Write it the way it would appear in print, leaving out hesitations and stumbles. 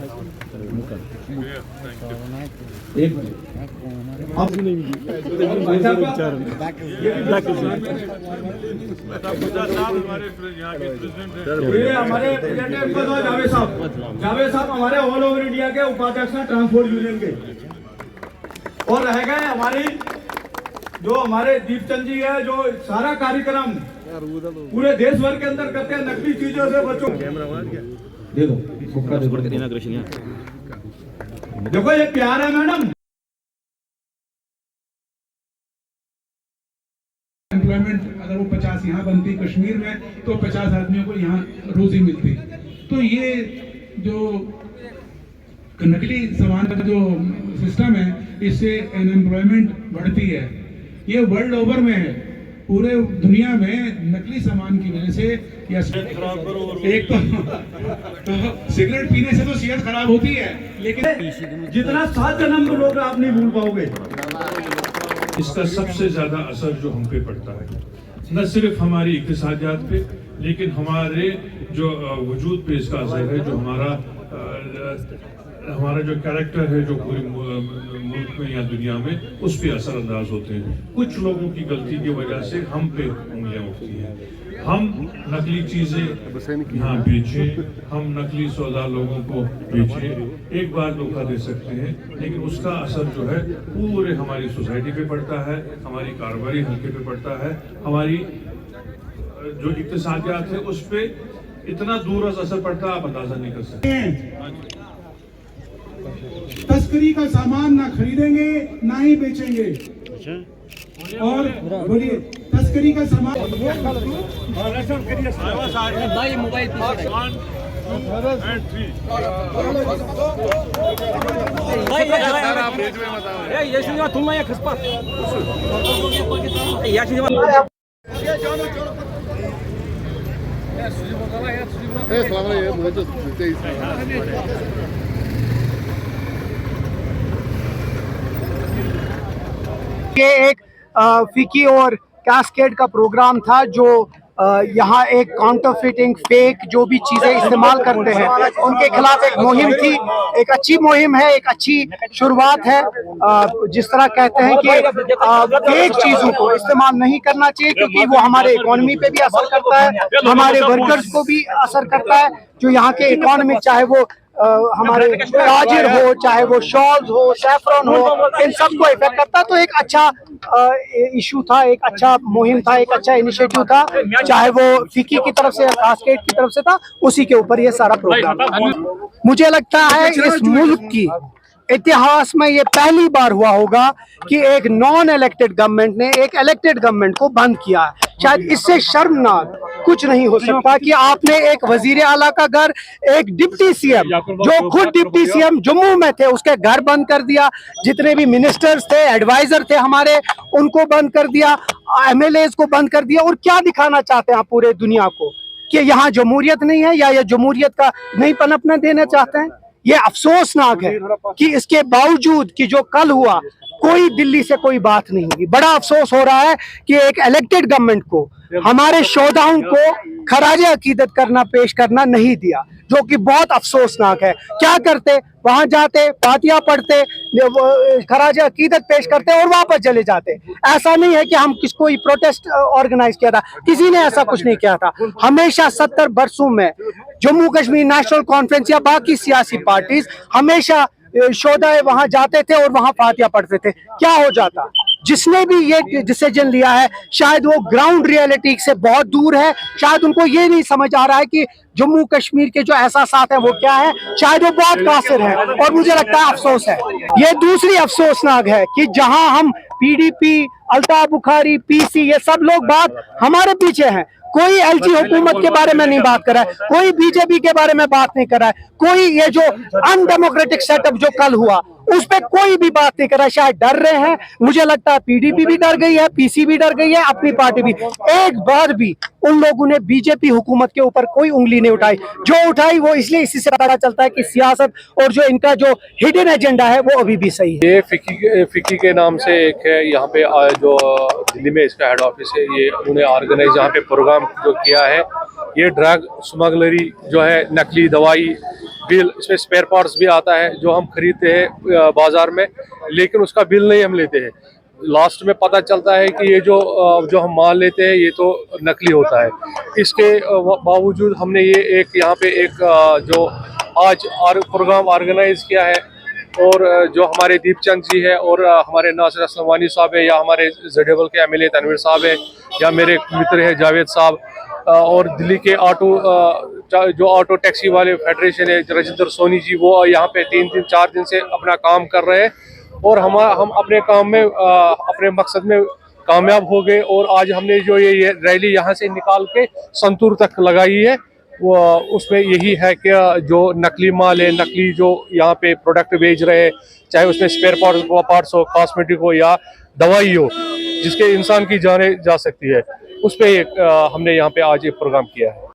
एक मिनट हमारे जावेद साहब हमारे ऑल ओवर इंडिया के उपाध्यक्ष हैं ट्रांसपोर्ट यूनियन के, और रह गए हमारी जो हमारे दीपचंद जी है जो सारा कार्यक्रम पूरे देश भर के अंदर करते हैं नकली चीजों से बचो। देखो ये प्यार है मैडम। एम्प्लॉयमेंट अगर वो 50 यहाँ बनती कश्मीर में तो 50 आदमियों को यहाँ रोजी मिलती। तो ये जो नकली सामान का जो सिस्टम है इससे अनएम्प्लॉयमेंट बढ़ती है। ये वर्ल्ड ओवर में है, पूरे दुनिया में नकली सामान की वजह से या एक तो सिगरेट पीने से तो सेहत खराब होती है, लेकिन जितना 7 जन्म लोग आप नहीं भूल पाओगे। इसका सबसे ज्यादा असर जो हम पे पड़ता है न सिर्फ हमारी इक्तिसादियात पे लेकिन हमारे जो वजूद पे इसका असर है, जो हमारा जो कैरेक्टर है जो पूरे मुल्क में या दुनिया में उस पर असरअंदाज होते हैं। कुछ लोगों की गलती की वजह से हम पे उंगलियां उठती हैं। हम नकली चीजें यहाँ बेचें, हम नकली सौदा लोगों को बेचें, एक बार धोखा दे सकते हैं, लेकिन उसका असर जो है पूरे हमारी सोसाइटी पे पड़ता है, हमारी कारोबारी हल्के पे पड़ता है, हमारी जो इक्तिसादियात है उस पे इतना दूर असर पड़ता है आप अंदाजा नहीं कर सकते। तस्करी का सामान ना खरीदेंगे ना ही बेचेंगे। और बोलिए तस्करी का सामान ये एक फिकी और कैस्केड का प्रोग्राम था जो यहाँ एक काउंटरफिटिंग फेक जो भी चीज़ें इस्तेमाल करते हैं उनके खिलाफ एक मुहिम थी। एक अच्छी मुहिम है, एक अच्छी शुरुआत है। जिस तरह कहते हैं कि फेक चीज़ों को इस्तेमाल नहीं करना चाहिए क्योंकि वो हमारे इकोनॉमी पे भी असर करता है, हमारे वर्कर्स को भी असर करता है। जो यहाँ के इकोनॉमी चाहे वो हमारे ताजिर हो, चाहे वो शॉल्स हो, सैफरन हो, इन सबको इफेक्ट करता है। तो एक अच्छा इशू था, एक अच्छा मुहिम था, एक अच्छा इनिशिएटिव था, चाहे वो फिकी की तरफ से या कास्केड की तरफ से था, उसी के ऊपर ये सारा प्रोग्राम। मुझे लगता है इस मुल्क की इतिहास में ये पहली बार हुआ होगा कि एक नॉन इलेक्टेड गवर्नमेंट ने एक इलेक्टेड गवर्नमेंट को बंद किया है। शायद इससे शर्मनाक कुछ नहीं हो सकता कि आपने एक वजीर आला का घर, एक डिप्टी सीएम जो खुद डिप्टी सीएम जम्मू में थे उसके घर बंद कर दिया, जितने भी मिनिस्टर्स थे, एडवाइजर थे हमारे, उनको बंद कर दिया, एमएलएज को बंद कर दिया। और क्या दिखाना चाहते हैं आप पूरे दुनिया को कि यहाँ जमहूरियत नहीं है या ये जमहूरियत का नहीं पनपना देना चाहते हैं? ये अफसोसनाक है कि इसके बावजूद कि जो कल हुआ कोई दिल्ली से कोई बात नहीं हुई। बड़ा अफसोस हो रहा है कि एक इलेक्टेड गवर्नमेंट को हमारे शोधाओं को खराज अकीदत करना पेश करना नहीं दिया, जो कि बहुत अफसोसनाक है। क्या करते, वहां जाते, फातिहा पढ़ते, खराज अकीदत पेश करते और वापस चले जाते। ऐसा नहीं है कि हम किसको प्रोटेस्ट ऑर्गेनाइज किया था, किसी ने ऐसा कुछ नहीं किया था। हमेशा 70 बरसों में जम्मू कश्मीर नेशनल कॉन्फ्रेंस या बाकी सियासी पार्टीज हमेशा शोधाए वहां जाते थे और वहां फातिहा पढ़ते थे। क्या हो जाता? जिसने भी ये डिसीजन लिया है शायद वो ग्राउंड रियलिटी से बहुत दूर है, शायद उनको ये नहीं समझ आ रहा है कि जम्मू कश्मीर के जो एहसासात हैं वो क्या है, शायद वो बहुत कासिर है। और मुझे लगता है अफसोस है, ये दूसरी अफसोसनाक है कि जहां हम पीडीपी, अल्ताफ बुखारी, पीसी ये सब लोग बात हमारे पीछे हैं। कोई एलजी हुकूमत के बारे में नहीं बात कर रहा है, कोई बीजेपी के बारे में बात नहीं कर रहा है, कोई ये जो अनडेमोक्रेटिक सेटअप जो कल हुआ उस पर कोई भी बात नहीं कर रहा है। शायद डर रहे हैं, मुझे लगता है पीडीपी भी डर गई है, पीसी भी डर गई है, अपनी पार्टी भी। एक बार भी उन लोगों ने बीजेपी हुकूमत के ऊपर कोई उंगली नहीं उठाई, जो उठाई वो इसलिए इसी से पता चलता है कि सियासत और जो इनका जो हिडन एजेंडा है वो अभी भी सही है। ये फिकी के नाम से एक है यहाँ पे जो दिल्ली में इसका हेड ऑफिस है, ये उन्होंने ऑर्गेनाइज यहाँ पे प्रोग्राम जो किया है। ये ड्रग स्मगलरी जो है, नकली दवाई, बिल, इसमें स्पेयर पार्ट्स भी आता है जो हम खरीदते हैं बाजार में, लेकिन उसका बिल नहीं हम लेते हैं। लास्ट में पता चलता है कि ये जो हम माल लेते हैं ये तो नकली होता है। इसके बावजूद हमने ये एक यहाँ पे एक जो आज प्रोग्राम ऑर्गेनाइज किया है, और जो हमारे दीपचंद जी है और हमारे नासिर असलम साहब है, या हमारे जेडेबल के एमएलए तनवीर साहब है, या मेरे मित्र है जावेद साहब, और दिल्ली के जो ऑटो टैक्सी वाले फेडरेशन है राजेंद्र सोनी जी, वो यहाँ पे 3-4 दिन से अपना काम कर रहे हैं, और हम अपने काम में अपने मकसद में कामयाब हो गए। और आज हमने जो ये रैली यहाँ से निकाल के संतूर तक लगाई है, वो उसमें यही है कि जो नकली माल है, नकली जो यहाँ पे प्रोडक्ट बेच रहे हैं, चाहे उसमें स्पेयर पार्ट्स हो, कॉस्मेटिक हो या दवाई हो, जिसके इंसान की जाने जा सकती है, उस पर हमने यहाँ पे आज एक प्रोग्राम किया है।